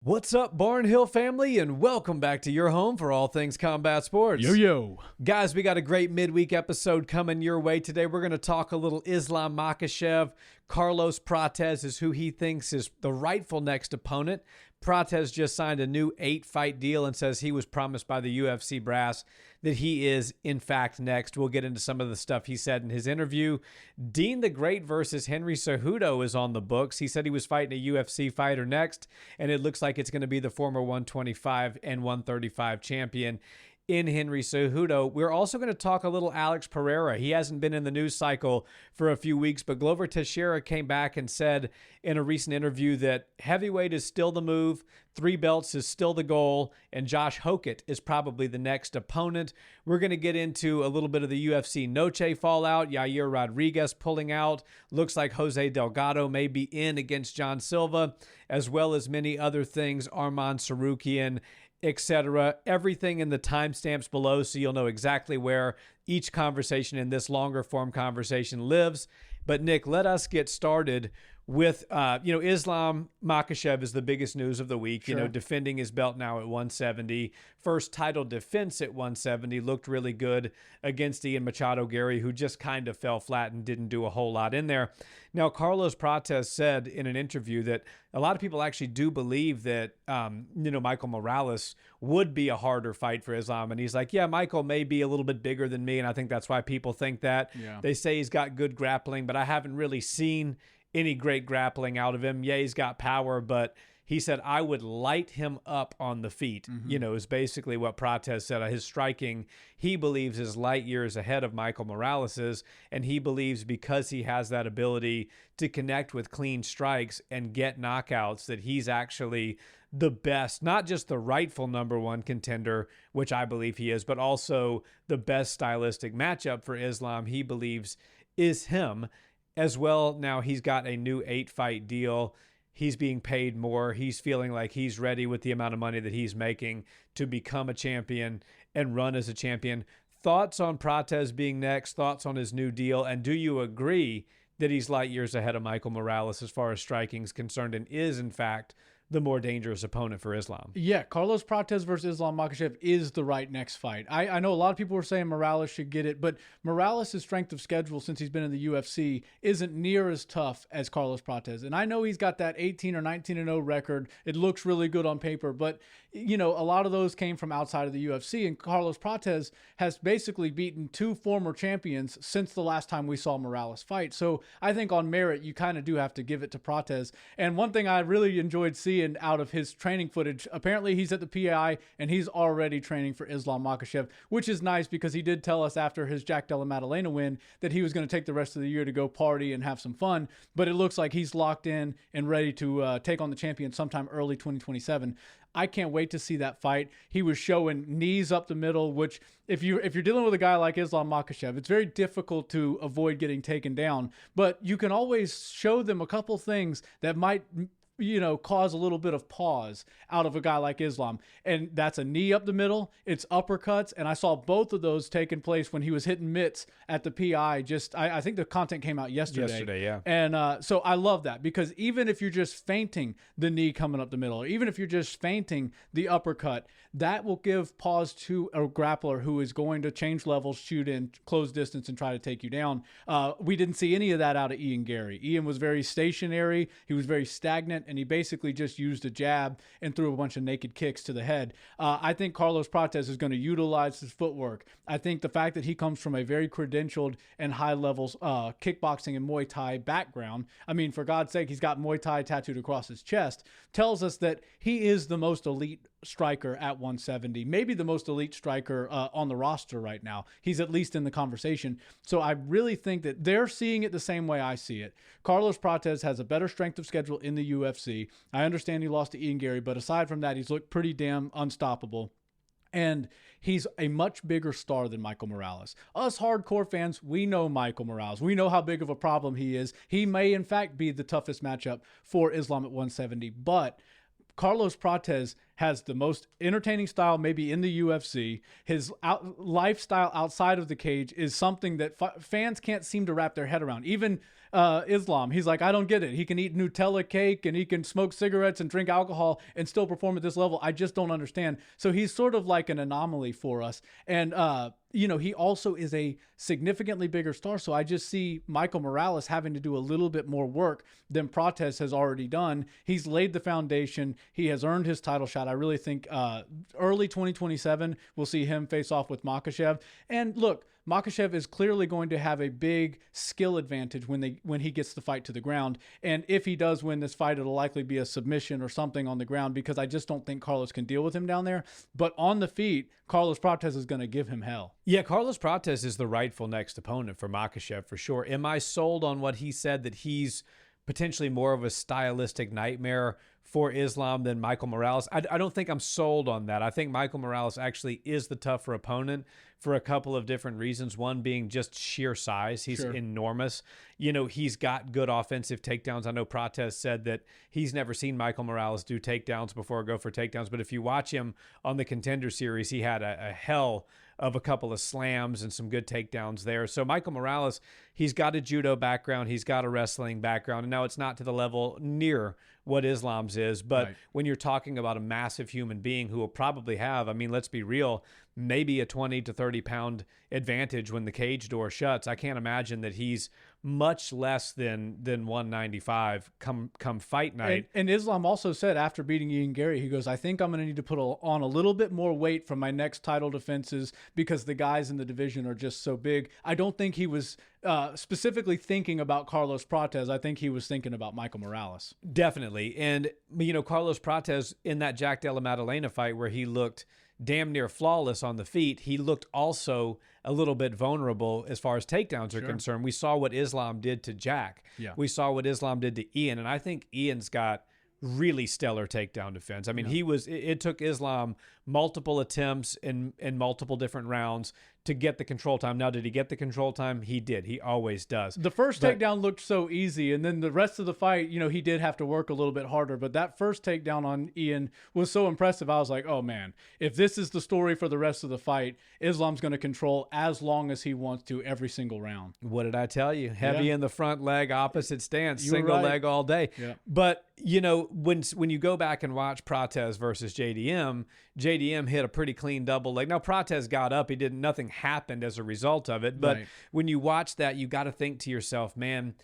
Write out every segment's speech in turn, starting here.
What's up, Barnhill family, and welcome back to your home for all things combat sports. Yo. Guys, we got a great midweek episode coming your way today. We're going to talk a little Islam Makhachev. Carlos Prates is who he thinks is the rightful next opponent. Prates just signed a new 8-fight deal and says he was promised by the UFC brass that he is, in fact, next. We'll get into some of the stuff he said in his interview. Deen the Great versus Henry Cejudo is on the books. He said he was fighting a UFC fighter next, and it looks like it's going to be the former 125 and 135 champion in Henry Cejudo. We're also going to talk a little Alex Pereira. He hasn't been in the news cycle for a few weeks, but Glover Teixeira came back and said in a recent interview that heavyweight is still the move, 3 belts is still the goal, and Josh Hokit is probably the next opponent. We're going to get into a little bit of the UFC Noche fallout, Yair Rodriguez pulling out. Looks like Jose Delgado may be in against Jean Silva, as well as many other things, Arman Tsarukyan, etc. Everything in the timestamps below so you'll know exactly where each conversation in this longer form conversation lives. But Nick, let us get started with, Islam Makhachev is the biggest news of the week, Sure. Defending his belt now at 170. First title defense at 170, looked really good against Ian Machado Gary, who just kind of fell flat and didn't do a whole lot in there. Now, Carlos Prates said in an interview that a lot of people actually do believe that, Michael Morales would be a harder fight for Islam. And he's like, yeah, Michael may be a little bit bigger than me, and I think that's why people think that. Yeah. They say he's got good grappling, but I haven't really seen any great grappling out of him. Yeah, he's got power, but he said, I would light him up on the feet, is basically what Prates said. His striking, he believes, is light years ahead of Michael Morales's, and he believes because he has that ability to connect with clean strikes and get knockouts that he's actually the best, not just the rightful number one contender, which I believe he is, but also the best stylistic matchup for Islam, he believes, is him. As well, now he's got a new 8-fight deal. He's being paid more. He's feeling like he's ready with the amount of money that he's making to become a champion and run as a champion. Thoughts on Prates being next? Thoughts on his new deal? And do you agree that he's light years ahead of Michael Morales as far as striking is concerned and is, in fact, the more dangerous opponent for Islam? Yeah, Carlos Prates versus Islam Makhachev is the right next fight. I know a lot of people were saying Morales should get it, but Morales' strength of schedule since he's been in the UFC isn't near as tough as Carlos Prates. And I know he's got that 18 or 19-0 record. It looks really good on paper, but a lot of those came from outside of the UFC, and Carlos Prates has basically beaten 2 former champions since the last time we saw Morales fight. So I think on merit, you kind of do have to give it to Prates. And one thing I really enjoyed seeing out of his training footage, apparently he's at the PAI and he's already training for Islam Makhachev, which is nice because he did tell us after his Jack Della Maddalena win that he was going to take the rest of the year to go party and have some fun, but it looks like he's locked in and ready to take on the champion sometime early 2027. I can't wait to see that fight. He was showing knees up the middle, which if you're dealing with a guy like Islam Makhachev, it's very difficult to avoid getting taken down, but you can always show them a couple things that might cause a little bit of pause out of a guy like Islam. And that's a knee up the middle, it's uppercuts, and I saw both of those taking place when he was hitting mitts at the PI. I think the content came out yesterday. Yeah. And so I love that because even if you're just feinting the knee coming up the middle, or even if you're just feinting the uppercut, that will give pause to a grappler who is going to change levels, shoot in close distance, and try to take you down. We didn't see any of that out of Ian Gary. Ian was very stationary. He was very stagnant, and he basically just used a jab and threw a bunch of naked kicks to the head. I think Carlos Prates is going to utilize his footwork. I think the fact that he comes from a very credentialed and high levels kickboxing and Muay Thai background, I mean, for God's sake, he's got Muay Thai tattooed across his chest, tells us that he is the most elite striker at 170, maybe the most elite striker on the roster right now. He's at least in the conversation. So I really think that they're seeing it the same way I see it. Carlos Prates has a better strength of schedule in the UFC. I understand he lost to Ian Gary, but aside from that, he's looked pretty damn unstoppable. And he's a much bigger star than Michael Morales. Us hardcore fans, we know Michael Morales. We know how big of a problem he is. He may, in fact, be the toughest matchup for Islam at 170, but Carlos Prates has the most entertaining style maybe in the UFC. His lifestyle outside of the cage is something that fans can't seem to wrap their head around. Even Islam, he's like, I don't get it. He can eat Nutella cake and he can smoke cigarettes and drink alcohol and still perform at this level. I just don't understand. So he's sort of like an anomaly for us. And, he also is a significantly bigger star. So I just see Michael Morales having to do a little bit more work than Prates has already done. He's laid the foundation. He has earned his title shot. I really think early 2027, we'll see him face off with Makhachev. And look, Makhachev is clearly going to have a big skill advantage when he gets the fight to the ground. And if he does win this fight, it'll likely be a submission or something on the ground, because I just don't think Carlos can deal with him down there. But on the feet, Carlos Prates is going to give him hell. Yeah, Carlos Prates is the rightful next opponent for Makhachev for sure. Am I sold on what he said, that he's potentially more of a stylistic nightmare for Islam than Michael Morales? I don't think I'm sold on that. I think Michael Morales actually is the tougher opponent for a couple of different reasons. One being just sheer size. He's enormous. He's got good offensive takedowns. I know Prates said that he's never seen Michael Morales do takedowns before, go for takedowns. But if you watch him on the Contender Series, he had a hell of a couple of slams and some good takedowns there. So Michael Morales, he's got a judo background. He's got a wrestling background. And now it's not to the level near what Islam's is. But when you're talking about a massive human being who will probably have, let's be real, maybe a 20 to 30 pound advantage when the cage door shuts. I can't imagine that he's much less than 195 come fight night. And Islam also said after beating Ian Gary, he goes, I think I'm going to need to put on a little bit more weight for my next title defenses because the guys in the division are just so big. I don't think he was specifically thinking about Carlos Prates. I think he was thinking about Michael Morales. Definitely. And, Carlos Prates in that Jack Della Maddalena fight where he looked damn near flawless on the feet, he looked also a little bit vulnerable as far as takedowns are concerned. We saw what Islam did to Jack. Yeah. We saw what Islam did to Ian, and I think Ian's got really stellar takedown defense. It took Islam multiple attempts in multiple different rounds to get the control time. Now, did he get the control time? He did. He always does. The first takedown looked so easy, and then the rest of the fight, he did have to work a little bit harder. But that first takedown on Ian was so impressive. I was like, oh, man, if this is the story for the rest of the fight, Islam's going to control as long as he wants to every single round. What did I tell you? Heavy in the front leg, opposite stance, single leg all day. Yeah. But, when you go back and watch Prates versus JDM hit a pretty clean double leg. Now, Prates got up. Nothing happened as a result of it. But when you watch that, you got to think to yourself, man,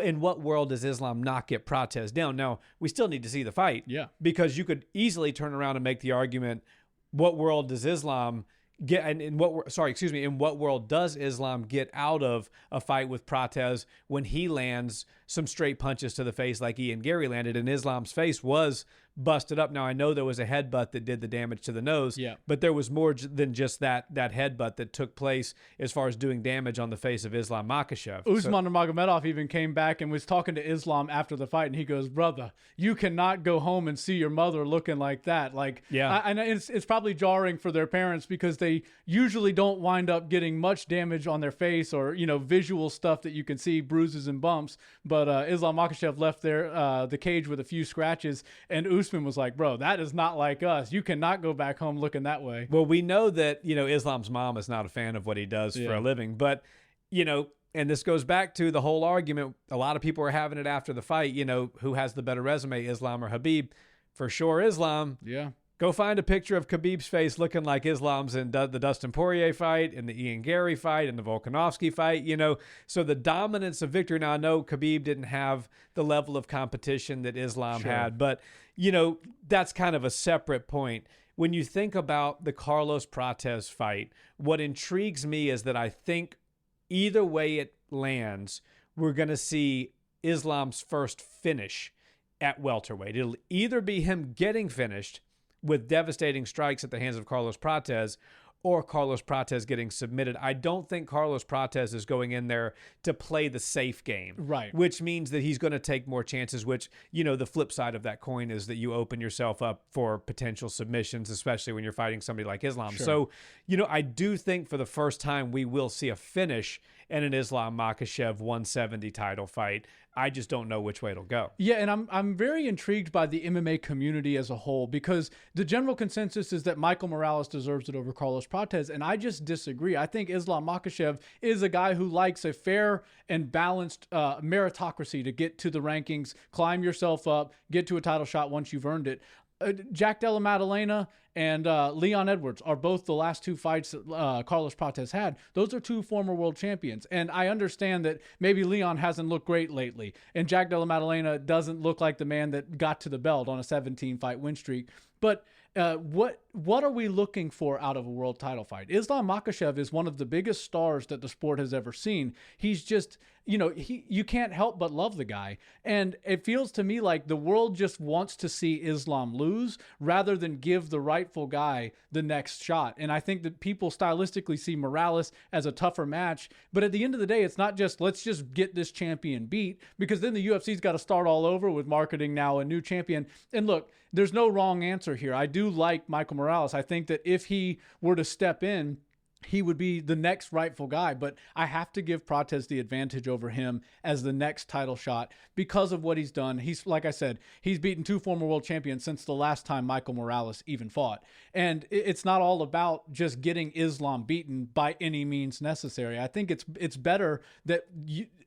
in what world does Islam not get Prates down? Now, we still need to see the fight. Yeah. Because you could easily turn around and make the argument, what world does Islam get, and in what world does Islam get out of a fight with Prates when he lands some straight punches to the face like Ian Gary landed, and Islam's face was busted up. Now, I know there was a headbutt that did the damage to the nose, but there was more than just that headbutt that took place as far as doing damage on the face of Islam Makhachev. Usman Nurmagomedov even came back and was talking to Islam after the fight, and he goes, brother, you cannot go home and see your mother looking like that. And it's probably jarring for their parents because they usually don't wind up getting much damage on their face or, visual stuff that you can see, bruises and bumps. But Islam Makhachev left the cage with a few scratches, and Usman was like, bro, that is not like us. You cannot go back home looking that way. Well, we know that, Islam's mom is not a fan of what he does for a living. But, and this goes back to the whole argument. A lot of people are having it after the fight, who has the better resume, Islam or Khabib? For sure, Islam. Yeah. Go find a picture of Khabib's face looking like Islam's in the Dustin Poirier fight, in the Ian Gary fight, in the Volkanovski fight, So the dominance of victory. Now, I know Khabib didn't have the level of competition that Islam had, but, that's kind of a separate point. When you think about the Carlos Prates fight, what intrigues me is that I think either way it lands, we're going to see Islam's first finish at welterweight. It'll either be him getting finished with devastating strikes at the hands of Carlos Prates, or Carlos Prates getting submitted. I don't think Carlos Prates is going in there to play the safe game. Right. Which means that he's going to take more chances, which, the flip side of that coin is that you open yourself up for potential submissions, especially when you're fighting somebody like Islam. Sure. So, I do think for the first time we will see a finish and an Islam Makhachev 170 title fight. I just don't know which way it'll go. Yeah, and I'm very intrigued by the MMA community as a whole, because the general consensus is that Michael Morales deserves it over Carlos Prates, and I just disagree. I think Islam Makhachev is a guy who likes a fair and balanced meritocracy to get to the rankings, climb yourself up, get to a title shot once you've earned it. Jack Della Maddalena and Leon Edwards are both the last two fights that Carlos Prates had. Those are two former world champions. And I understand that maybe Leon hasn't looked great lately, and Jack Della Maddalena doesn't look like the man that got to the belt on a 17-fight win streak. But what are we looking for out of a world title fight? Islam Makhachev is one of the biggest stars that the sport has ever seen. He's just, you can't help but love the guy. And it feels to me like the world just wants to see Islam lose rather than give the rightful guy the next shot. And I think that people stylistically see Morales as a tougher match. But at the end of the day, it's not just, let's just get this champion beat, because then the UFC's got to start all over with marketing now a new champion. And look, there's no wrong answer here. I do like Michael Morales. I think that if he were to step in, he would be the next rightful guy, but I have to give Prates the advantage over him as the next title shot because of what he's done. He's, like I said, he's beaten two former world champions since the last time Michael Morales even fought. And it's not all about just getting Islam beaten by any means necessary. I think it's better that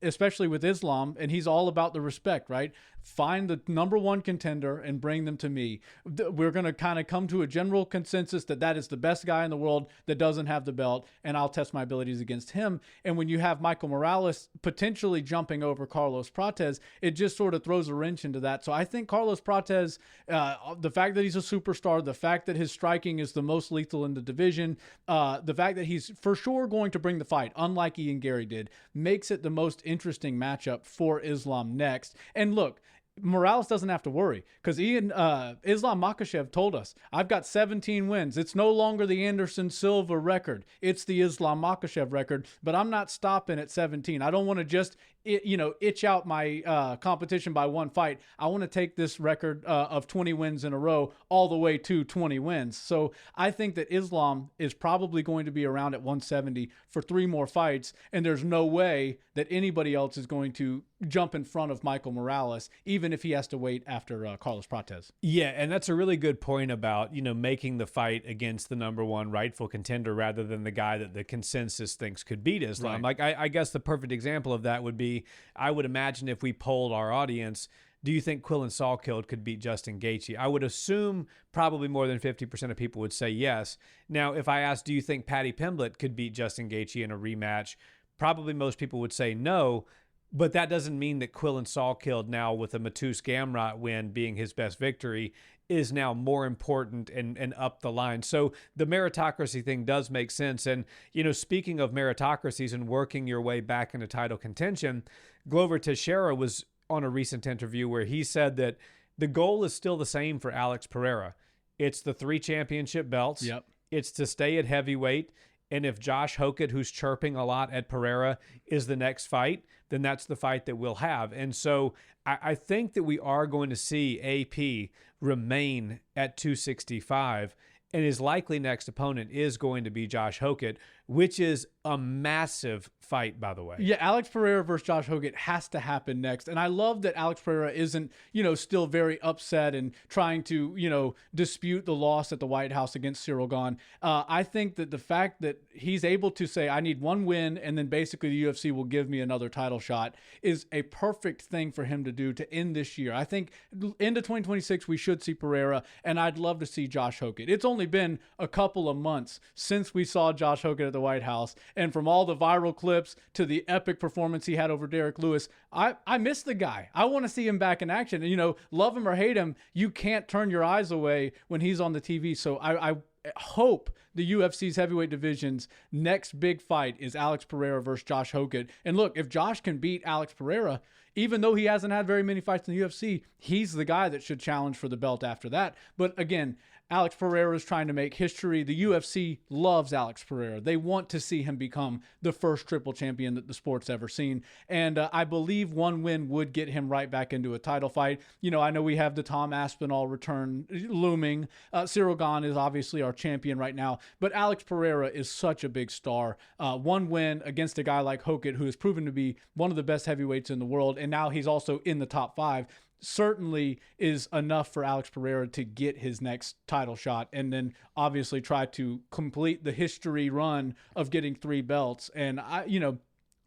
especially with Islam, and he's all about the respect, right? Find the number one contender and bring them to me. We're going to kind of come to a general consensus that is the best guy in the world that doesn't have the belt, and I'll test my abilities against him. And when you have Michael Morales potentially jumping over Carlos Prates, it just sort of throws a wrench into that. So I think Carlos Prates, the fact that he's a superstar, the fact that his striking is the most lethal in the division, the fact that he's for sure going to bring the fight, unlike Ian Gary did, makes it the most interesting matchup for Islam next. And look, Morales doesn't have to worry, because Islam Makhachev told us, I've got 17 wins. It's no longer the Anderson Silva record. It's the Islam Makhachev record, but I'm not stopping at 17. I don't want to just itch out my competition by one fight. I want to take this record of 20 wins in a row all the way to 20 wins. So I think that Islam is probably going to be around at 170 for 3 more fights, and there's no way that anybody else is going to jump in front of Michael Morales, even if he has to wait after Carlos Prates. Yeah, and that's a really good point about, making the fight against the number one rightful contender rather than the guy that the consensus thinks could beat Islam. Right. Like, I guess the perfect example of that would be, I would imagine if we polled our audience, do you think Quillen Salkeld could beat Justin Gaethje? I would assume probably more than 50% of people would say yes. Now, if I asked, do you think Paddy Pimblett could beat Justin Gaethje in a rematch? Probably most people would say no. But that doesn't mean that Quillen Salkeld now, with a Matus Gamrot win being his best victory, is now more important and up the line. So the meritocracy thing does make sense. And, speaking of meritocracies and working your way back into title contention, Glover Teixeira was on a recent interview where he said that the goal is still the same for Alex Pereira. It's the 3 championship belts. Yep. It's to stay at heavyweight. And if Josh Hokit, who's chirping a lot at Pereira, is the next fight, then that's the fight that we'll have. And so I think that we are going to see AP remain at 265, and his likely next opponent is going to be Josh Hokit, which is a massive fight, by the way. Yeah, Alex Pereira versus Josh Hokit has to happen next. And I love that Alex Pereira isn't, still very upset and trying to, dispute the loss at the White House against Cyril Gane. I think that the fact that he's able to say, I need one win, and then basically the UFC will give me another title shot, is a perfect thing for him to do to end this year. I think into 2026, we should see Pereira, and I'd love to see Josh Hokit. It's only been a couple of months since we saw Josh Hokit at the White House, and from all the viral clips to the epic performance he had over Derek Lewis, I miss the guy. I want to see him back in action. And, love him or hate him, you can't turn your eyes away when he's on the TV. So I hope the UFC's heavyweight division's next big fight is Alex Pereira versus Josh Hokit. And look, if Josh can beat Alex Pereira, even though he hasn't had very many fights in the UFC, he's the guy that should challenge for the belt after that. But again, Alex Pereira is trying to make history. The UFC loves Alex Pereira. They want to see him become the first triple champion that the sport's ever seen. And I believe one win would get him right back into a title fight. You know, I know we have the Tom Aspinall return looming. Cyril Gane is obviously our champion right now. But Alex Pereira is such a big star. One win against a guy like Hokit, who has proven to be one of the best heavyweights in the world. And now he's also in the top 5. Certainly is enough for Alex Pereira to get his next title shot and then obviously try to complete the history run of getting 3 belts. And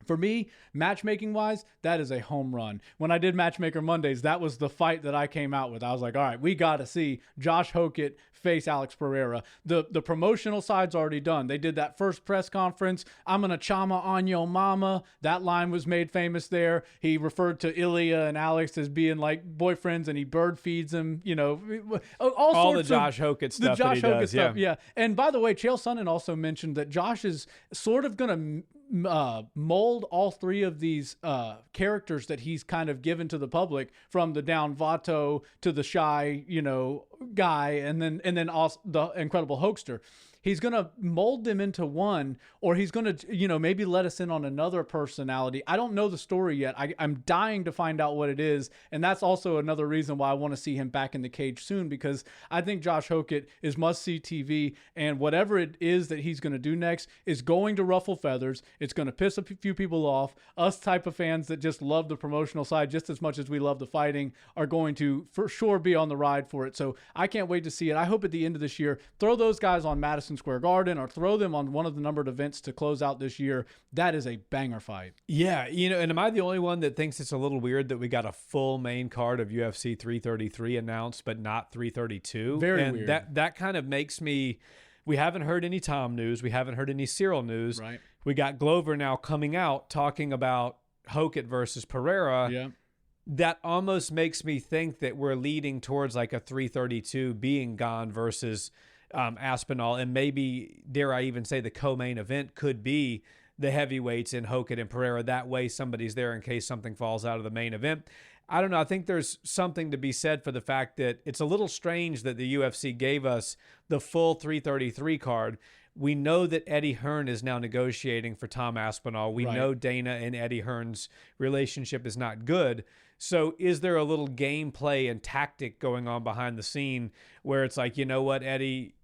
for me, matchmaking wise, that is a home run. When I did Matchmaker Mondays, that was the fight that I came out with. I was like, all right, we got to see Josh Hokit face Alex Pereira. The promotional side's already done. They did that first press conference. I'm going to chama on your mama. That line was made famous there. He referred to Ilya and Alex as being like boyfriends, and he bird feeds them, all the Josh Hokit stuff that he does. Yeah. And by the way, Chael Sonnen also mentioned that Josh is sort of going to mold all 3 of these characters that he's kind of given to the public, from the down Vato to the shy, guy, and then also the incredible hoaxer. He's going to mold them into one, or he's going to, maybe let us in on another personality. I don't know the story yet. I'm dying to find out what it is. And that's also another reason why I want to see him back in the cage soon, because I think Josh Hokit is must-see TV, and whatever it is that he's going to do next is going to ruffle feathers. It's going to piss a few people off. Us type of fans that just love the promotional side just as much as we love the fighting are going to for sure be on the ride for it. So I can't wait to see it. I hope at the end of this year, throw those guys on Madison Square Garden or throw them on one of the numbered events to close out this year. That is a banger fight. Yeah, and am I the only one that thinks it's a little weird that we got a full main card of UFC 333 announced, but not 332? Very weird. That kind of makes me. We haven't heard any Tom news. We haven't heard any Cyril news. Right. We got Glover now coming out talking about Hokit versus Pereira. Yeah. That almost makes me think that we're leading towards like a 332 being Gane versus Aspinall, and maybe, dare I even say, the co-main event could be the heavyweights in Hokit and Pereira. That way somebody's there in case something falls out of the main event. I don't know. I think there's something to be said for the fact that it's a little strange that the UFC gave us the full 333 card. We know that Eddie Hearn is now negotiating for Tom Aspinall. We know Dana and Eddie Hearn's relationship is not good. So is there a little gameplay and tactic going on behind the scene where it's like, you know what, Eddie,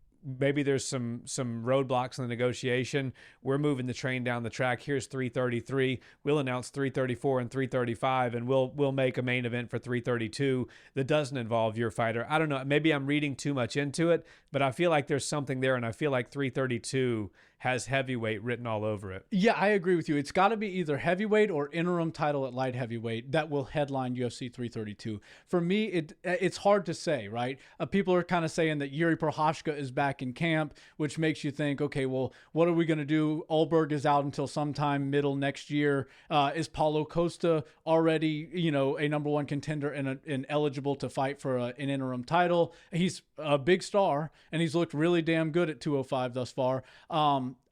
maybe there's some roadblocks in the negotiation. We're moving the train down the track. Here's 333. We'll announce 334 and 335, and we'll make a main event for 332 that doesn't involve your fighter. I don't know. Maybe I'm reading too much into it, but I feel like there's something there, and I feel like 332 has heavyweight written all over it. Yeah, I agree with you. It's got to be either heavyweight or interim title at light heavyweight that will headline UFC 332. For me, it's hard to say, right? People are kind of saying that Yuri Prochazka is back in camp, which makes you think, okay, well, what are we going to do? Ulberg is out until sometime middle next year. Is Paulo Costa already, a number 1 contender and eligible to fight for an interim title? He's a big star, and he's looked really damn good at 205 thus far.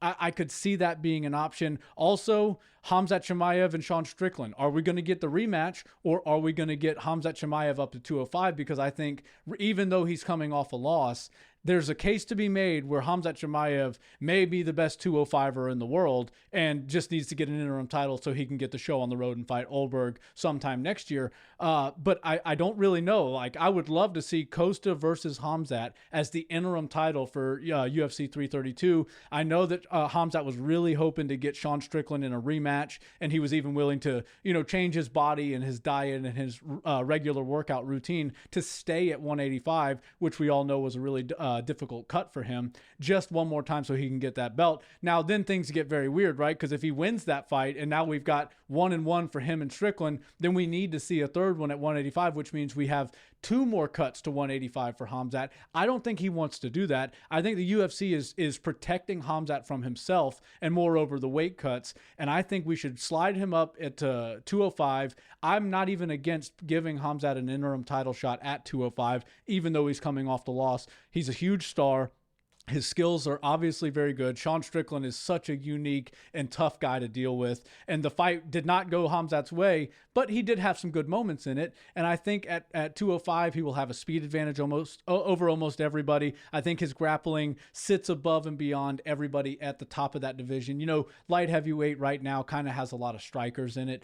I could see that being an option. Also, Khamzat Chimaev and Sean Strickland. Are we going to get the rematch, or are we going to get Khamzat Chimaev up to 205? Because I think even though he's coming off a loss, there's a case to be made where Khamzat Chimaev may be the best 205er in the world and just needs to get an interim title so he can get the show on the road and fight Ulberg sometime next year. But I don't really know. Like, I would love to see Costa versus Khamzat as the interim title for UFC 332. I know that Khamzat was really hoping to get Sean Strickland in a rematch, and he was even willing to, change his body and his diet and his regular workout routine to stay at 185, which we all know was a really difficult cut for him, just one more time so he can get that belt. Now, then things get very weird, right? Because if he wins that fight, and now we've got 1-1 for him and Strickland, then we need to see a third one at 185, which means we have 2 more cuts to 185 for Khamzat. I don't think he wants to do that. I think the UFC is protecting Khamzat from himself and moreover the weight cuts, and I think we should slide him up at 205. I'm not even against giving Khamzat an interim title shot at 205, even though he's coming off the loss. He's a huge star. His skills are obviously very good. Sean Strickland is such a unique and tough guy to deal with. And the fight did not go Khamzat's way, but he did have some good moments in it. And I think at 205, he will have a speed advantage over almost everybody. I think his grappling sits above and beyond everybody at the top of that division. You know, light heavyweight right now kind of has a lot of strikers in it.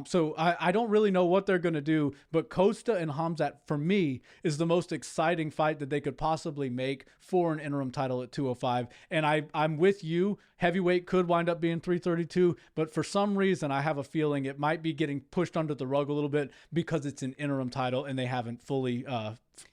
So I don't really know what they're going to do, but Costa and Khamzat, for me, is the most exciting fight that they could possibly make for an interim title at 205. And I'm with you. Heavyweight could wind up being 332, but for some reason I have a feeling it might be getting pushed under the rug a little bit because it's an interim title and they haven't fully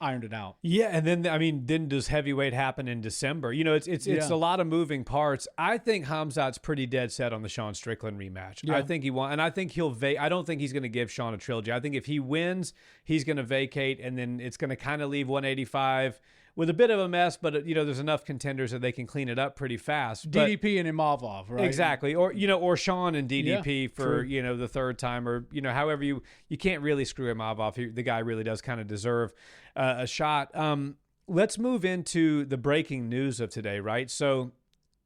ironed it out. Yeah, and then does heavyweight happen in December? You know, it's a lot of moving parts. I think Khamzat's pretty dead set on the Sean Strickland rematch. Yeah. I think he won, and I think I don't think he's going to give Sean a trilogy. I think if he wins, he's going to vacate, and then it's going to kind of leave 185 with a bit of a mess, but you know, there's enough contenders that they can clean it up pretty fast. DDP and Imavov, right? Exactly. Or Sean and DDP for, you know, the third time, or, you know, however you can't really screw Imavov. The guy really does kind of deserve a shot. Let's move into the breaking news of today, right? So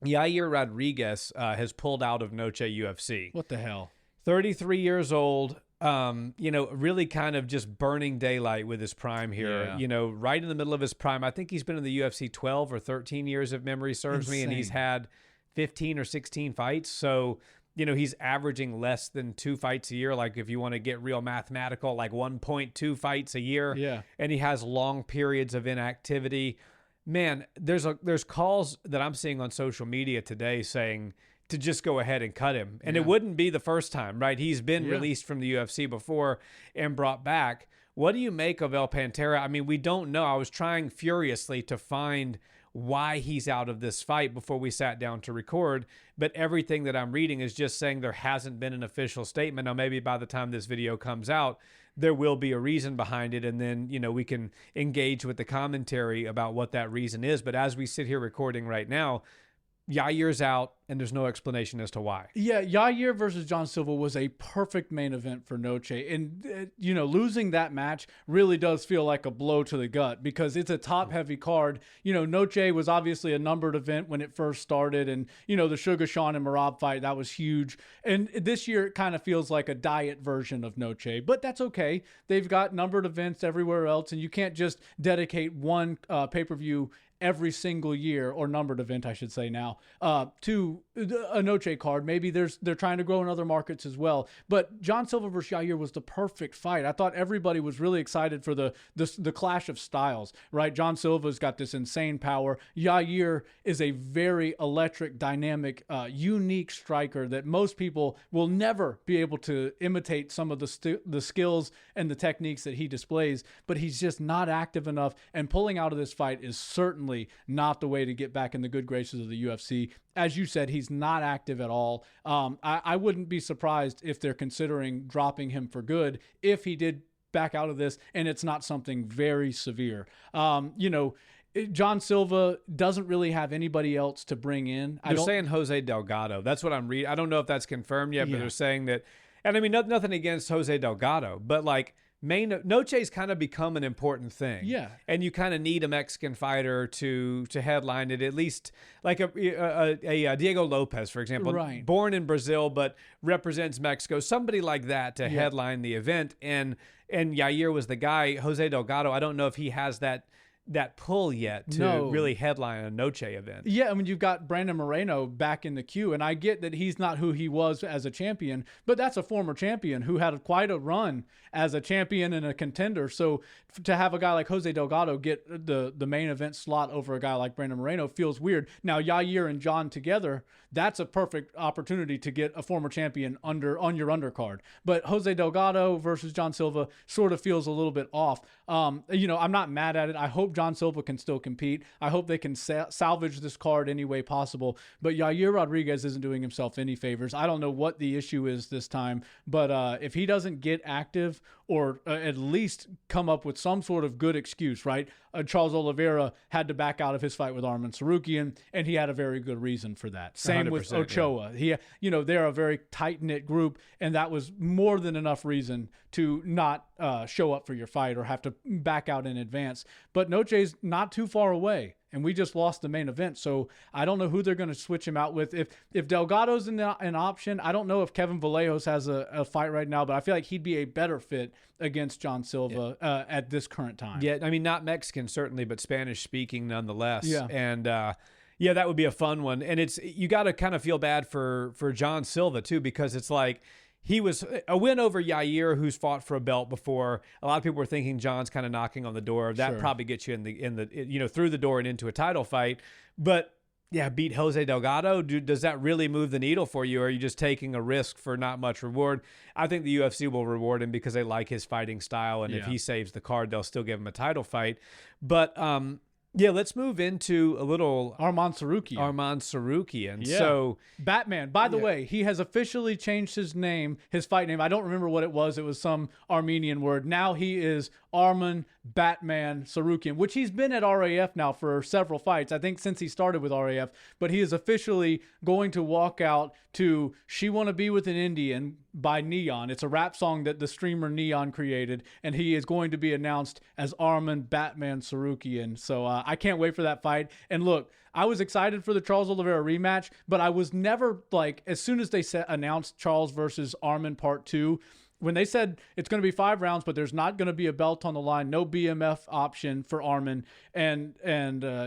Yair Rodriguez has pulled out of Noche UFC. What the hell? 33 years old. You know, really kind of just burning daylight with his prime here, you know, right in the middle of his prime. I think he's been in the UFC 12 or 13 years if memory serves me, and he's had 15 or 16 fights. So, you know, he's averaging less than 2 fights a year. Like if you want to get real mathematical, like 1.2 fights a year. Yeah. And he has long periods of inactivity. Man, there's calls that I'm seeing on social media today saying to just go ahead and cut him. And it wouldn't be the first time, right? He's been released from the UFC before and brought back. What do you make of El Pantera? I mean, we don't know. I was trying furiously to find why he's out of this fight before we sat down to record, but everything that I'm reading is just saying there hasn't been an official statement. Now, maybe by the time this video comes out, there will be a reason behind it, and then, you know, we can engage with the commentary about what that reason is. But as we sit here recording right now, Yair's out, and there's no explanation as to why. Yeah, Yair versus Jean Silva was a perfect main event for Noche. And, you know, losing that match really does feel like a blow to the gut because it's a top-heavy card. You know, Noche was obviously a numbered event when it first started. And, you know, the Sugar Sean and Merab fight, that was huge. And this year, it kind of feels like a diet version of Noche. But that's okay. They've got numbered events everywhere else, and you can't just dedicate one pay-per-view every single year, or numbered event, I should say now, to a Noche card. Maybe they're trying to grow in other markets as well. But John Silva versus Yair was the perfect fight. I thought everybody was really excited for the clash of styles, right? John Silva's got this insane power. Yair is a very electric, dynamic, unique striker that most people will never be able to imitate some of the skills and the techniques that he displays, but he's just not active enough, and pulling out of this fight is certainly not the way to get back in the good graces of the UFC. As you said, he's not active at all. I wouldn't be surprised if they're considering dropping him for good if he did back out of this and it's not something very severe. You know, John Silva doesn't really have anybody else to bring in. They're saying Jose Delgado. That's what I'm reading. I don't know if that's confirmed yet, but they're saying that. And I mean, nothing against Jose Delgado, but like, Noche's kind of become an important thing. Yeah. And you kind of need a Mexican fighter to headline it, at least like a Diego Lopez, for example, right. Born in Brazil, but represents Mexico, somebody like that to headline the event. And Yair was the guy. Jose Delgado, I don't know if he has that pull yet to really headline a Noche event. Yeah, I mean, you've got Brandon Moreno back in the queue, and I get that he's not who he was as a champion, but that's a former champion who had quite a run as a champion and a contender. So to have a guy like Jose Delgado get the main event slot over a guy like Brandon Moreno feels weird. Now, Yair and John together, that's a perfect opportunity to get a former champion on your undercard. But Jose Delgado versus John Silva sort of feels a little bit off. You know, I'm not mad at it. I hope John Silva can still compete. I hope they can salvage this card any way possible. But Yair Rodriguez isn't doing himself any favors. I don't know what the issue is this time, but if he doesn't get active or at least come up with some sort of good excuse, right? Charles Oliveira had to back out of his fight with Arman Tsarukyan, and he had a very good reason for that. Same with Ochoa. Yeah. They're a very tight-knit group, and that was more than enough reason to not show up for your fight or have to back out in advance. But Noche's not too far away. and we just lost the main event. So I don't know who they're going to switch him out with. If Delgado's an option, I don't know if Kevin Vallejos has a fight right now, but I feel like he'd be a better fit against Jean Silva at this current time. Yeah, I mean, not Mexican certainly, but Spanish speaking nonetheless. Yeah. And yeah, that would be a fun one. And you got to kind of feel bad for Jean Silva too, because it's like he was a win over Yair, who's fought for a belt before. A lot of people were thinking John's kind of knocking on the door. That probably gets you in the through the door and into a title fight. But yeah, beat Jose Delgado. Does that really move the needle for you? Or are you just taking a risk for not much reward? I think the UFC will reward him because they like his fighting style. And if he saves the card, they'll still give him a title fight. But yeah, let's move into a little Arman Tsarukyan. Arman Tsarukyan. Yeah. So Batman. By the way, he has officially changed his name, his fight name. I don't remember what it was. It was some Armenian word. Now he is Arman Batman Tsarukyan, which he's been at RAF now for several fights, I think since he started with RAF. But he is officially going to walk out to She Wanna Be With an Indian by Neon. It's a rap song that the streamer Neon created, and he is going to be announced as Arman Batman Tsarukyan. So I can't wait for that fight. And look, I was excited for the Charles Oliveira rematch, but I was never like, as soon as they announced Charles versus Arman Part 2, when they said it's going to be 5 rounds, but there's not going to be a belt on the line, no BMF option for Arman, and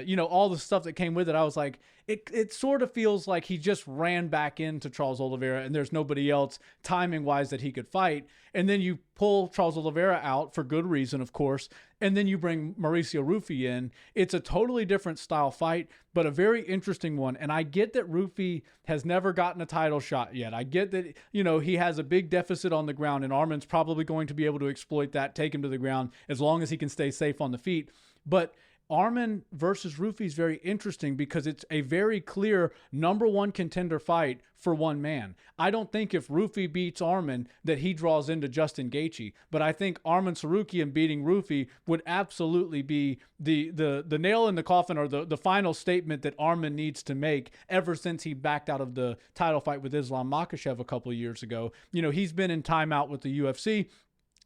you know, all the stuff that came with it, I was like, it sort of feels like he just ran back into Charles Oliveira and there's nobody else timing-wise that he could fight. And then you pull Charles Oliveira out for good reason, of course, and then you bring Mauricio Ruffy in. It's a totally different style fight, but a very interesting one. And I get that Ruffy has never gotten a title shot yet. I get that, you know, he has a big deficit on the ground, and Arman's probably going to be able to exploit that, take him to the ground, as long as he can stay safe on the feet. But Arman versus Ruffy is very interesting because it's a very clear #1 contender fight for one man. I don't think if Ruffy beats Arman that he draws into Justin Gaethje, but I think Arman Tsarukyan beating Ruffy would absolutely be the nail in the coffin, or the final statement that Arman needs to make ever since he backed out of the title fight with Islam Makhachev a couple of years ago. You know, he's been in timeout with the UFC.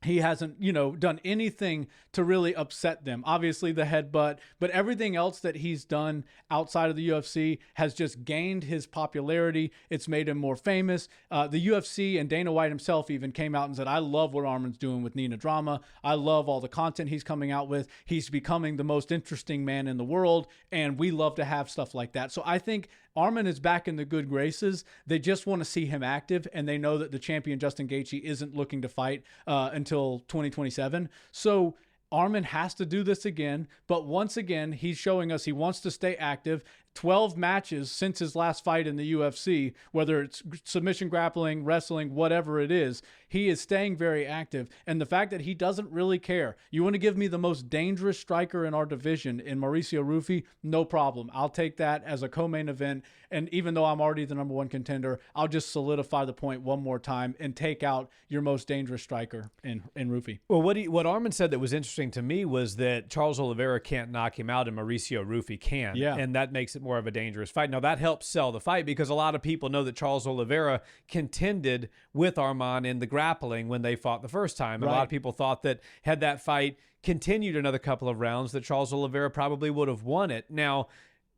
He hasn't, you know, done anything to really upset them. Obviously the headbutt, but everything else that he's done outside of the UFC has just gained his popularity. It's made him more famous. The UFC and Dana White himself even came out and said, I love what Arman's doing with Nina Drama. I love all the content he's coming out with. He's becoming the most interesting man in the world, and we love to have stuff like that. So I think Arman is back in the good graces. They just want to see him active, and they know that the champion Justin Gaethje isn't looking to fight until 2027. So Arman has to do this again, but once again, he's showing us he wants to stay active. 12 matches since his last fight in the UFC, whether it's submission grappling, wrestling, whatever it is, he is staying very active. And the fact that he doesn't really care. You want to give me the most dangerous striker in our division in Mauricio Ruffy? No problem. I'll take that as a co-main event. And even though I'm already the #1 contender, I'll just solidify the point one more time and take out your most dangerous striker in Ruffy. Well, what Arman said that was interesting to me was that Charles Oliveira can't knock him out and Mauricio Ruffy can. Yeah. And that makes it more of a dangerous fight. Now, that helps sell the fight because a lot of people know that Charles Oliveira contended with Arman in the grappling when they fought the first time. And a lot of people thought that had that fight continued another couple of rounds, that Charles Oliveira probably would have won it. Now,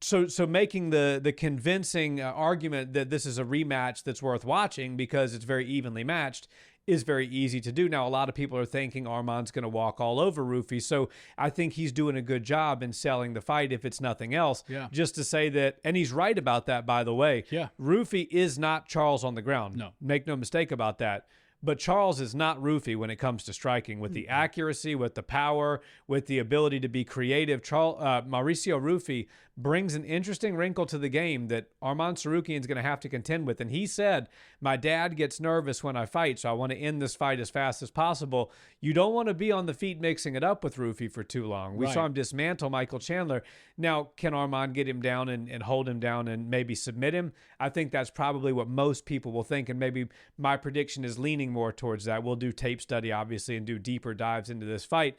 so making the convincing argument that this is a rematch that's worth watching because it's very evenly matched is very easy to do. Now, a lot of people are thinking Arman's going to walk all over Ruffy, so I think he's doing a good job in selling the fight, if it's nothing else. Yeah. Just to say that, and he's right about that, by the way. Yeah. Ruffy is not Charles on the ground. No. Make no mistake about that. But Charles is not Ruffy when it comes to striking, with the accuracy, with the power, with the ability to be creative. Mauricio Ruffy brings an interesting wrinkle to the game that Arman Tsarukyan is going to have to contend with. And he said, my dad gets nervous when I fight, so I want to end this fight as fast as possible. You don't want to be on the feet mixing it up with Ruffy for too long. We saw him dismantle Michael Chandler. Now, can Arman get him down and hold him down and maybe submit him? I think that's probably what most people will think, and maybe my prediction is leaning more towards that. We'll do tape study, obviously, and do deeper dives into this fight.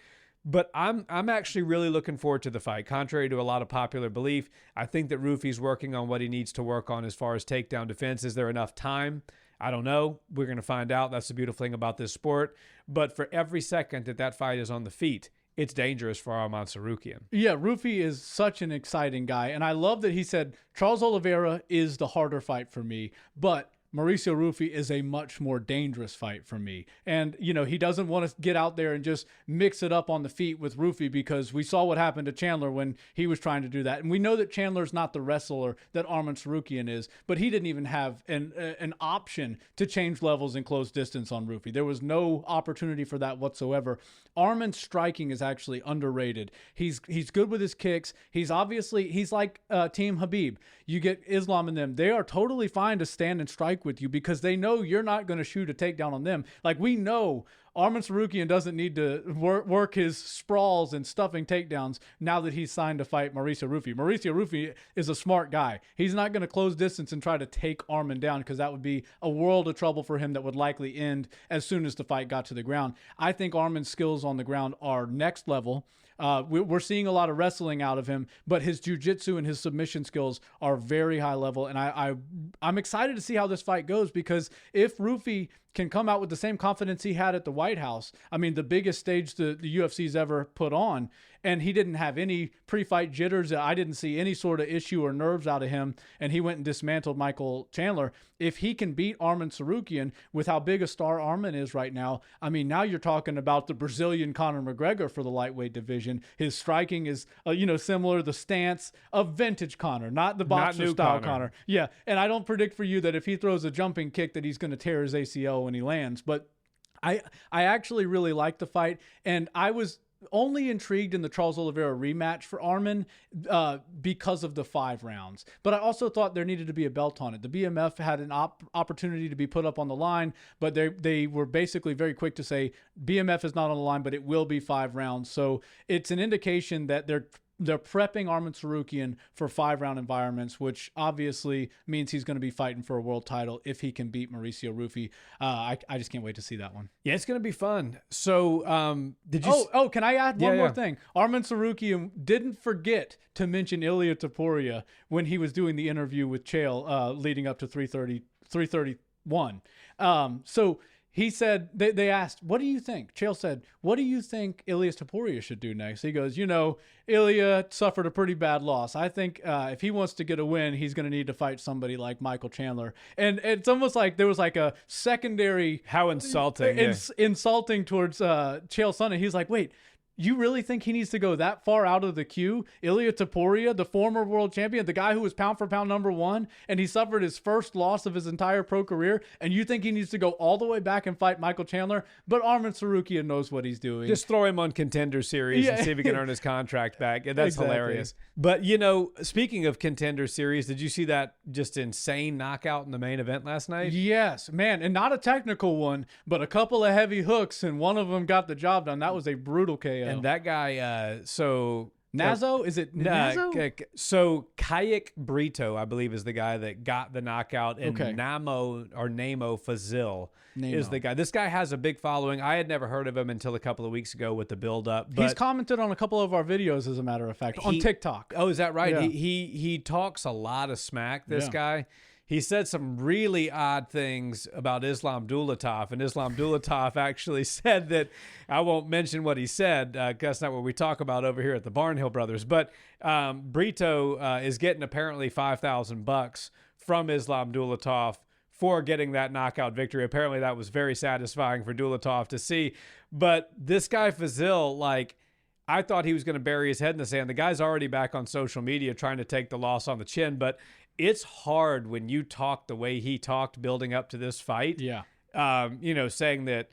But I'm actually really looking forward to the fight. Contrary to a lot of popular belief, I think that Ruffy's working on what he needs to work on as far as takedown defense. Is there enough time? I don't know. We're going to find out. That's the beautiful thing about this sport. But for every second that fight is on the feet, it's dangerous for Arman Tsarukyan. Yeah, Ruffy is such an exciting guy. And I love that he said, Charles Oliveira is the harder fight for me, but Mauricio Ruffy is a much more dangerous fight for me. And, you know, he doesn't want to get out there and just mix it up on the feet with Ruffy, because we saw what happened to Chandler when he was trying to do that. And we know that Chandler's not the wrestler that Arman Tsarukyan is, but he didn't even have an option to change levels and close distance on Ruffy. There was no opportunity for that whatsoever. Arman's striking is actually underrated. He's good with his kicks. He's like Team Khabib. You get Islam and them. They are totally fine to stand and strike with you because they know you're not going to shoot a takedown on them. Like, we know Arman Tsarukyan doesn't need to work his sprawls and stuffing takedowns now that he's signed to fight Mauricio Ruffy. Mauricio Ruffy is a smart guy. He's not going to close distance and try to take Arman down, because that would be a world of trouble for him that would likely end as soon as the fight got to the ground. I think Arman's skills on the ground are next level. We're seeing a lot of wrestling out of him, but his jiu-jitsu and his submission skills are very high level. And I'm excited to see how this fight goes, because if Ruffy can come out with the same confidence he had at the White House, I mean, the biggest stage the UFC's ever put on, and he didn't have any pre-fight jitters. I didn't see any sort of issue or nerves out of him, and he went and dismantled Michael Chandler. If he can beat Arman Tsarukyan with how big a star Arman is right now, I mean, now you're talking about the Brazilian Conor McGregor for the lightweight division. His striking is, similar, the stance of vintage Conor, not the boxer-style Conor. Yeah, and I don't predict for you that if he throws a jumping kick that he's going to tear his ACL when he lands, but I actually really like the fight, and I was only intrigued in the Charles Oliveira rematch for Arman because of the 5 rounds. But I also thought there needed to be a belt on it. The BMF had an opportunity to be put up on the line, but they were basically very quick to say BMF is not on the line, but it will be 5 rounds. So it's an indication that they're prepping Arman Tsarukyan for 5-round environments, which obviously means he's going to be fighting for a world title if he can beat Mauricio Ruffy. I just can't wait to see that one. Yeah, it's going to be fun. So did you... can I add one more thing? Arman Tsarukyan didn't forget to mention Ilia Topuria when he was doing the interview with Chael leading up to 331. So he said, they asked, what do you think? Chael said, what do you think Ilyas Topuria should do next? He goes, Ilia suffered a pretty bad loss. I think if he wants to get a win, he's going to need to fight somebody like Michael Chandler. And it's almost like there was like a secondary... How insulting. Insulting towards Chael Sonnen. He's like, wait, you really think he needs to go that far out of the queue? Ilia Topuria, the former world champion, the guy who was pound for pound #1, and he suffered his first loss of his entire pro career, and you think he needs to go all the way back and fight Michael Chandler? But Arman Tsarukyan knows what he's doing. Just throw him on Contender Series and see if he can earn his contract back. That's hilarious. But, speaking of Contender Series, did you see that just insane knockout in the main event last night? Yes, man. And not a technical one, but a couple of heavy hooks, and one of them got the job done. That was a brutal KO. And that guy, Nazo? Is it Nazo? So Kayak Brito, I believe, is the guy that got the knockout, and Namo Fazil is the guy. This guy has a big following. I had never heard of him until a couple of weeks ago with the build-up. He's commented on a couple of our videos, as a matter of fact, on TikTok. Oh, is that right? Yeah. He talks a lot of smack, this guy. He said some really odd things about Islam Dulatov, and Islam Dulatov actually said that, I won't mention what he said, because that's not what we talk about over here at the Barnhill Brothers, but Brito is getting apparently $5,000 from Islam Dulatov for getting that knockout victory. Apparently that was very satisfying for Dulatov to see. But this guy Fazil, I thought he was going to bury his head in the sand. The guy's already back on social media trying to take the loss on the chin, but it's hard when you talk the way he talked building up to this fight. Yeah. Saying that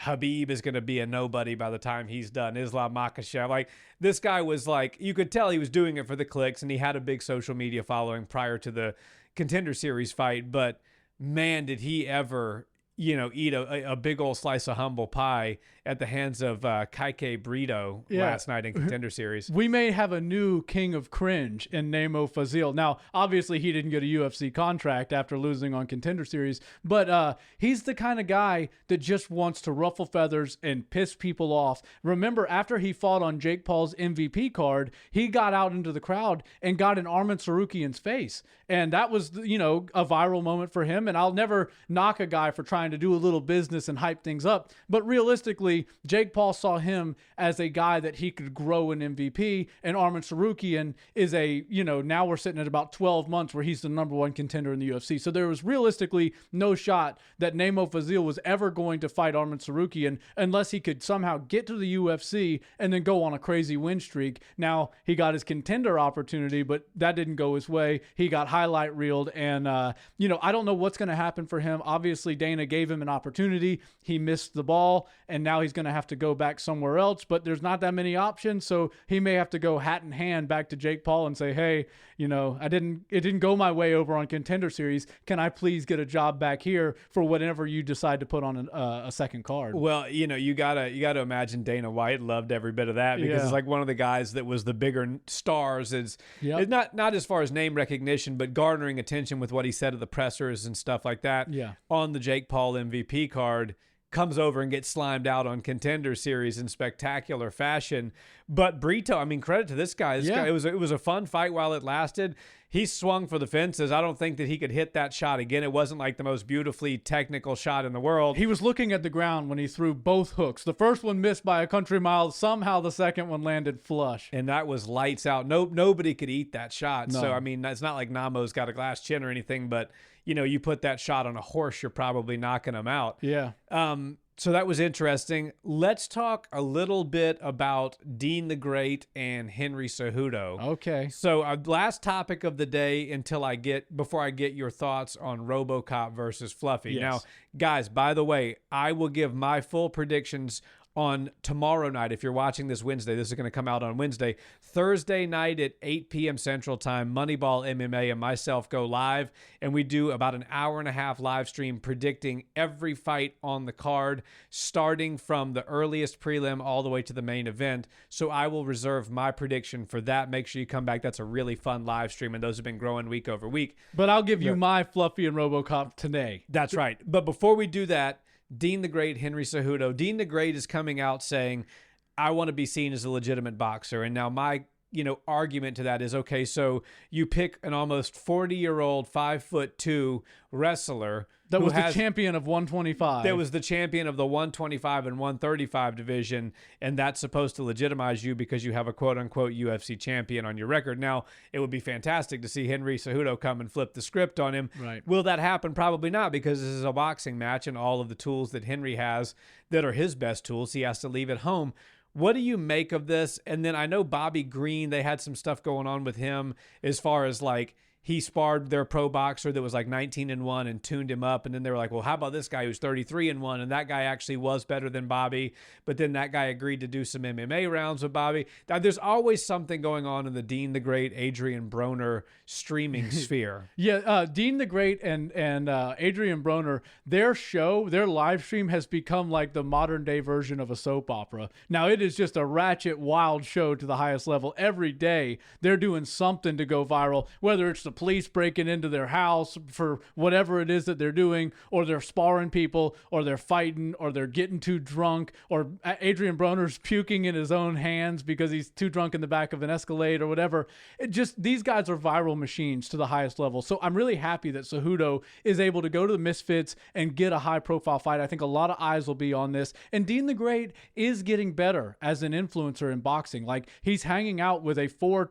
Khabib is going to be a nobody by the time he's done. Islam Makhachev. This guy was you could tell he was doing it for the clicks, and he had a big social media following prior to the Contender Series fight. But man, did he ever, eat a big old slice of humble pie at the hands of Kaike Brito last night in Contender Series. We may have a new king of cringe in Namo Fazil. Now, obviously, he didn't get a UFC contract after losing on Contender Series, but he's the kind of guy that just wants to ruffle feathers and piss people off. Remember, after he fought on Jake Paul's MVP card, he got out into the crowd and got in Arman Tsarukyan's face. And that was, a viral moment for him. And I'll never knock a guy for trying to do a little business and hype things up. But realistically, ultimately, Jake Paul saw him as a guy that he could grow in MVP, and Arman Tsarukyan is now we're sitting at about 12 months where he's the number one contender in the UFC. So there was realistically no shot that Namo Fazil was ever going to fight Arman Tsarukyan unless he could somehow get to the UFC and then go on a crazy win streak. Now, he got his contender opportunity, but that didn't go his way. He got highlight reeled, and, I don't know what's going to happen for him. Obviously, Dana gave him an opportunity. He missed the ball, and now he's going to have to go back somewhere else, but there's not that many options, so he may have to go hat in hand back to Jake Paul and say, hey, it didn't go my way over on Contender Series. Can I please get a job back here for whatever you decide to put on a second card? Well, you gotta imagine Dana White loved every bit of that, because it's like one of the guys that was the bigger stars. It's not as far as name recognition, but garnering attention with what he said at the pressers and stuff like that. Yeah. On the Jake Paul MVP card, comes over and gets slimed out on Contender Series in spectacular fashion. But Brito, credit to this guy. This guy, it was a fun fight while it lasted. He swung for the fences. I don't think that he could hit that shot again. It wasn't like the most beautifully technical shot in the world. He was looking at the ground when he threw both hooks. The first one missed by a country mile. Somehow the second one landed flush. And that was lights out. Nobody could eat that shot. No. So, it's not like Namo's got a glass chin or anything, but, you put that shot on a horse, you're probably knocking him out. Yeah. So that was interesting. Let's talk a little bit about Deen the Great and Henry Cejudo. Okay. So last topic of the day before I get your thoughts on Robocop versus Fluffy. Yes. Now, guys, by the way, I will give my full predictions on tomorrow night. If you're watching this Wednesday, this is going to come out on Wednesday. Thursday night at 8 p.m. Central Time, Moneyball MMA and myself go live, and we do about an hour and a half live stream predicting every fight on the card, starting from the earliest prelim all the way to the main event. So I will reserve my prediction for that. Make sure you come back. That's a really fun live stream, and those have been growing week over week. But I'll give you my Fluffy and Robocop today. That's right. But before we do that, Deen the Great, Henry Cejudo. Deen the Great is coming out saying, I want to be seen as a legitimate boxer. And now my argument to that is, okay, so you pick an almost 40-year-old 5'2" wrestler that was the champion of 125. That was the champion of the 125 and 135 division, and that's supposed to legitimize you because you have a quote-unquote UFC champion on your record. Now, it would be fantastic to see Henry Cejudo come and flip the script on him. Right. Will that happen? Probably not, because this is a boxing match, and all of the tools that Henry has that are his best tools, he has to leave at home. What do you make of this? And then I know Bobby Green, they had some stuff going on with him as far as like he sparred their pro boxer that was like 19-1 and tuned him up. And then they were like, well, how about this guy who's 33-1? And that guy actually was better than Bobby. But then that guy agreed to do some MMA rounds with Bobby. Now, there's always something going on in the Deen the Great, Adrian Broner streaming sphere. Yeah, Deen the Great and Adrian Broner, their live stream has become like the modern day version of a soap opera. Now, it is just a ratchet, wild show to the highest level. Every day, they're doing something to go viral, whether it's the police breaking into their house for whatever it is that they're doing, or they're sparring people, or they're fighting, or they're getting too drunk, or Adrian Broner's puking in his own hands because he's too drunk in the back of an Escalade or whatever. These guys are viral machines to the highest level. So I'm really happy that Cejudo is able to go to the Misfits and get a high profile fight. I think a lot of eyes will be on this. And Deen the Great is getting better as an influencer in boxing. Like, he's hanging out with a four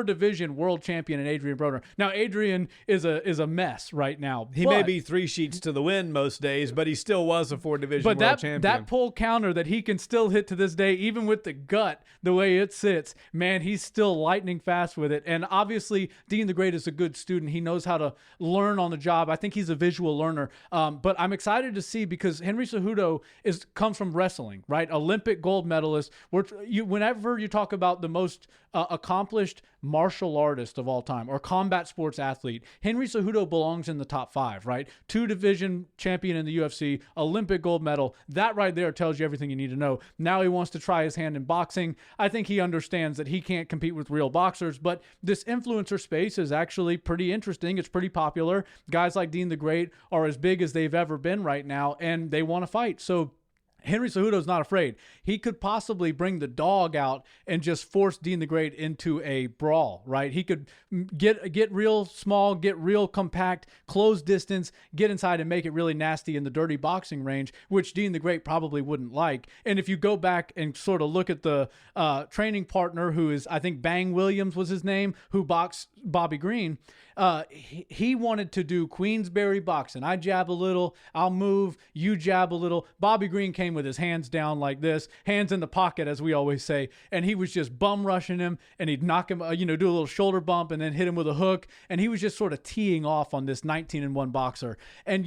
division world champion in Adrian Broner. Now, Adrian is a mess right now. He may be 3 sheets to the wind most days, but he still was a 4-division world champion. But that pull counter that he can still hit to this day, even with the gut, the way it sits, man, he's still lightning fast with it. And obviously, Deen the Great is a good student. He knows how to learn on the job. I think he's a visual learner. But I'm excited to see, because Henry Cejudo comes from wrestling, right? Olympic gold medalist. Whenever you talk about the most accomplished martial artist of all time or combat sports athlete, Henry Cejudo belongs in the top 5, right? 2-division champion in the UFC, Olympic gold medal. That right there tells you everything you need to know. Now he wants to try his hand in boxing. I think he understands that he can't compete with real boxers, but this influencer space is actually pretty interesting. It's pretty popular. Guys like Deen the Great are as big as they've ever been right now, and they want to fight. So Henry Cejudo's not afraid. He could possibly bring the dog out and just force Deen the Great into a brawl, right? He could get real small, get real compact, close distance, get inside and make it really nasty in the dirty boxing range, which Deen the Great probably wouldn't like. And if you go back and sort of look at the training partner, who is, I think Bang Williams was his name, who boxed Bobby Green, he wanted to do Queensberry boxing. I jab a little, I'll move, you jab a little. Bobby Green came with his hands down like this, hands in the pocket, as we always say, and he was just bum rushing him, and he'd knock him, do a little shoulder bump and then hit him with a hook, and he was just sort of teeing off on this 19-1 boxer. And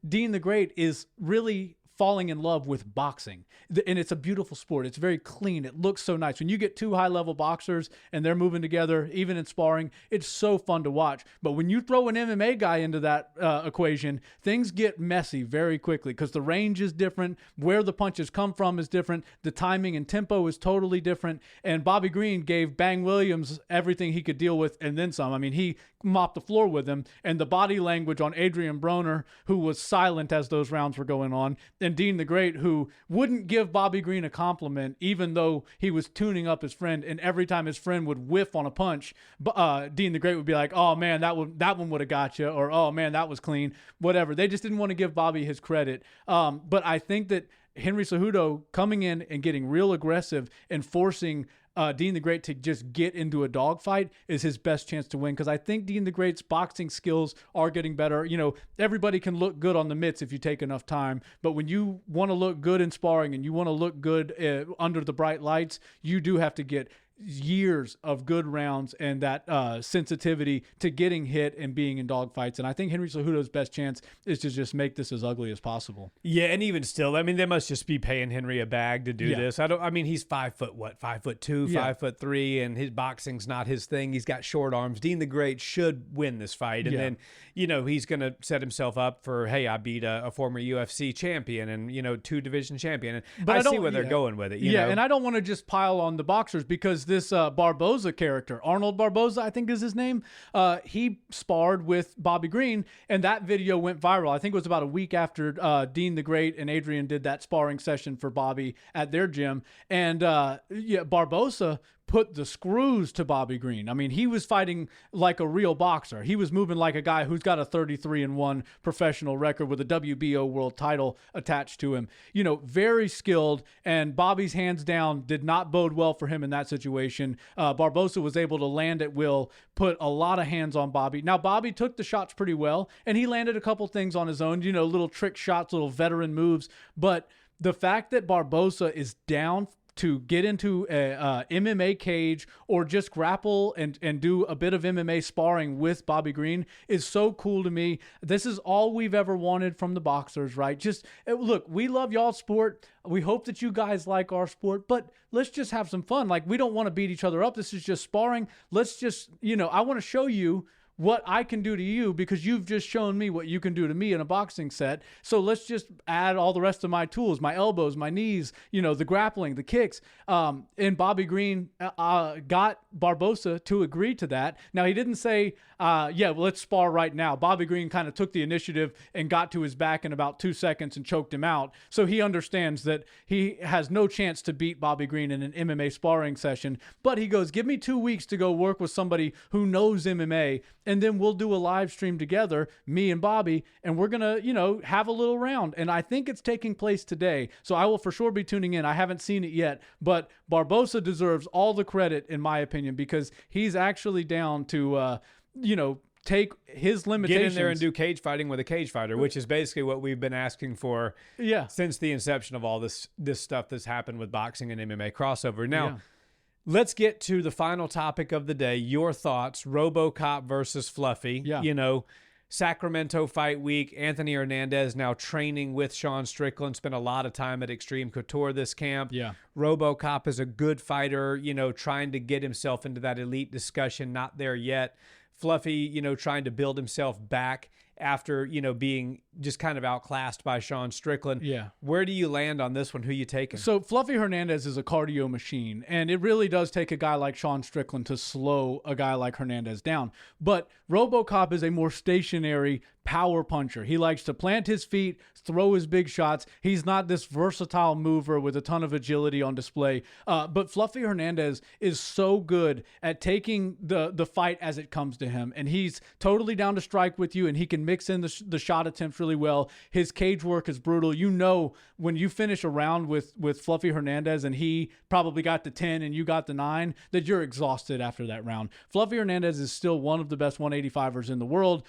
Deen the Great is really falling in love with boxing, and it's a beautiful sport. It's very clean. It looks so nice. When you get two high-level boxers and they're moving together, even in sparring, it's so fun to watch. But when you throw an MMA guy into that equation, things get messy very quickly because the range is different, where the punches come from is different, the timing and tempo is totally different, and Bobby Green gave Bang Williams everything he could deal with and then some. I mean, he mopped the floor with him, and the body language on Adrian Broner, who was silent as those rounds were going on, and Deen the Great, who wouldn't give Bobby Green a compliment even though he was tuning up his friend, and every time his friend would whiff on a punch, Deen the Great would be like, oh man, that one would have got you, or oh man, that was clean, whatever. They just didn't want to give Bobby his credit. But I think that Henry Cejudo coming in and getting real aggressive and forcing Deen the Great to just get into a dogfight is his best chance to win, because I think Deen the Great's boxing skills are getting better. Everybody can look good on the mitts if you take enough time, but when you want to look good in sparring and you want to look good under the bright lights, you do have to get years of good rounds and that sensitivity to getting hit and being in dogfights. And I think Henry Cejudo's best chance is to just make this as ugly as possible. Yeah, and even still, I mean, they must just be paying Henry a bag to do this. He's 5'2", 5'3", and his boxing's not his thing. He's got short arms. Deen the Great should win this fight. And then, he's going to set himself up for, hey, I beat a former UFC champion and, 2-division champion. And but I see where they're going with it. You know? And I don't want to just pile on the boxers, because this Barboza character, Arnold Barboza, I think is his name, he sparred with Bobby Green, and that video went viral. I think it was about a week after Deen the Great and Adrian did that sparring session for Bobby at their gym. And Barboza put the screws to Bobby Green. I mean, he was fighting like a real boxer. He was moving like a guy who's got a 33-1 professional record with a WBO world title attached to him. Very skilled, and Bobby's hands down did not bode well for him in that situation. Barboza was able to land at will, put a lot of hands on Bobby. Now, Bobby took the shots pretty well, and he landed a couple things on his own, little trick shots, little veteran moves. But the fact that Barboza is down to get into a MMA cage or just grapple and do a bit of MMA sparring with Bobby Green is so cool to me. This is all we've ever wanted from the boxers, right? Just look, we love y'all's sport. We hope that you guys like our sport, but let's just have some fun. Like, we don't want to beat each other up. This is just sparring. Let's just, I want to show you what I can do to you, because you've just shown me what you can do to me in a boxing set. So let's just add all the rest of my tools, my elbows, my knees, the grappling, the kicks. And Bobby Green got Barboza to agree to that. Now, he didn't say, let's spar right now. Bobby Green kind of took the initiative and got to his back in about 2 seconds and choked him out. So he understands that he has no chance to beat Bobby Green in an MMA sparring session. But he goes, give me 2 weeks to go work with somebody who knows MMA, and then we'll do a live stream together, me and Bobby, and we're going to, have a little round. And I think it's taking place today. So I will for sure be tuning in. I haven't seen it yet, but Barboza deserves all the credit, in my opinion, because he's actually down to, take his limitations. Get in there and do cage fighting with a cage fighter, which is basically what we've been asking for since the inception of all this stuff that's happened with boxing and MMA crossover. Now, let's get to the final topic of the day. Your thoughts, Robocop versus Fluffy. Yeah. Sacramento fight week. Anthony Hernandez now training with Sean Strickland. Spent a lot of time at Extreme Couture this camp. Yeah. Robocop is a good fighter, trying to get himself into that elite discussion. Not there yet. Fluffy, trying to build himself back after, being just kind of outclassed by Sean Strickland. Yeah. Where do you land on this one? Who you taking? So Fluffy Hernandez is a cardio machine, and it really does take a guy like Sean Strickland to slow a guy like Hernandez down. But Robocop is a more stationary power puncher. He likes to plant his feet, throw his big shots. He's not this versatile mover with a ton of agility on display. But Fluffy Hernandez is so good at taking the fight as it comes to him, and he's totally down to strike with you, and he can mix in the shot attempts really well. His cage work is brutal. You know, when you finish a round with Fluffy Hernandez and he probably got the 10 and you got the 9, that you're exhausted after that round. Fluffy Hernandez is still one of the best 185ers in the world.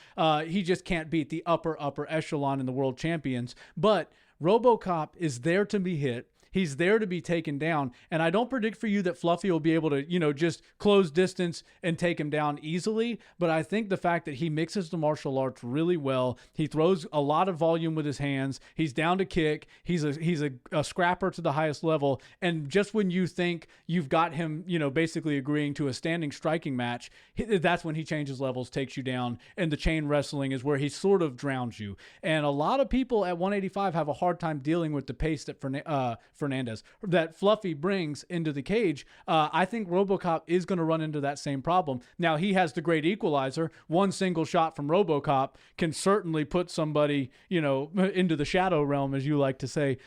He just can't beat the upper echelon in the world champions. But Robocop is there to be hit. He's there to be taken down. And I don't predict for you that Fluffy will be able to, just close distance and take him down easily. But I think the fact that he mixes the martial arts really well, he throws a lot of volume with his hands, he's down to kick, he's a scrapper to the highest level. And just when you think you've got him, basically agreeing to a standing striking match, that's when he changes levels, takes you down. And the chain wrestling is where he sort of drowns you. And a lot of people at 185 have a hard time dealing with the pace that Fernandez that Fluffy brings into the cage. I think Robocop is going to run into that same problem. Now, he has the great equalizer. One single shot from Robocop can certainly put somebody, into the shadow realm, as you like to say.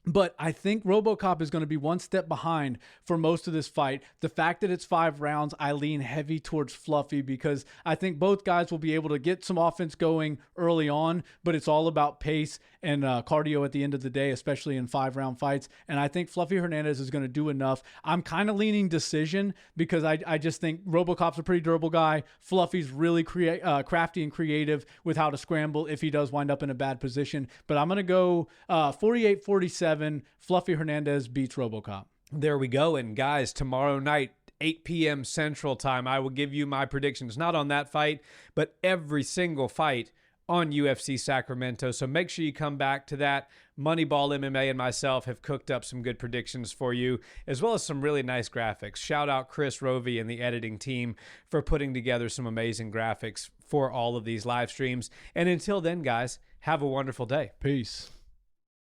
But I think Robocop is going to be one step behind for most of this fight. The fact that it's 5 rounds, I lean heavy towards Fluffy because I think both guys will be able to get some offense going early on, but it's all about pace and cardio at the end of the day, especially in 5-round fights. And I think Fluffy Hernandez is going to do enough. I'm kind of leaning decision because I just think Robocop's a pretty durable guy. Fluffy's really crafty and creative with how to scramble if he does wind up in a bad position. But I'm going to go 48-47. Fluffy Hernandez beats Robocop. There we go. And guys, tomorrow night, 8 p.m. Central Time, I will give you my predictions, not on that fight, but every single fight on UFC Sacramento. So make sure you come back to that. Moneyball MMA and myself have cooked up some good predictions for you, as well as some really nice graphics. Shout out Chris Rovey and the editing team for putting together some amazing graphics for all of these live streams. And until then, guys, have a wonderful day. Peace.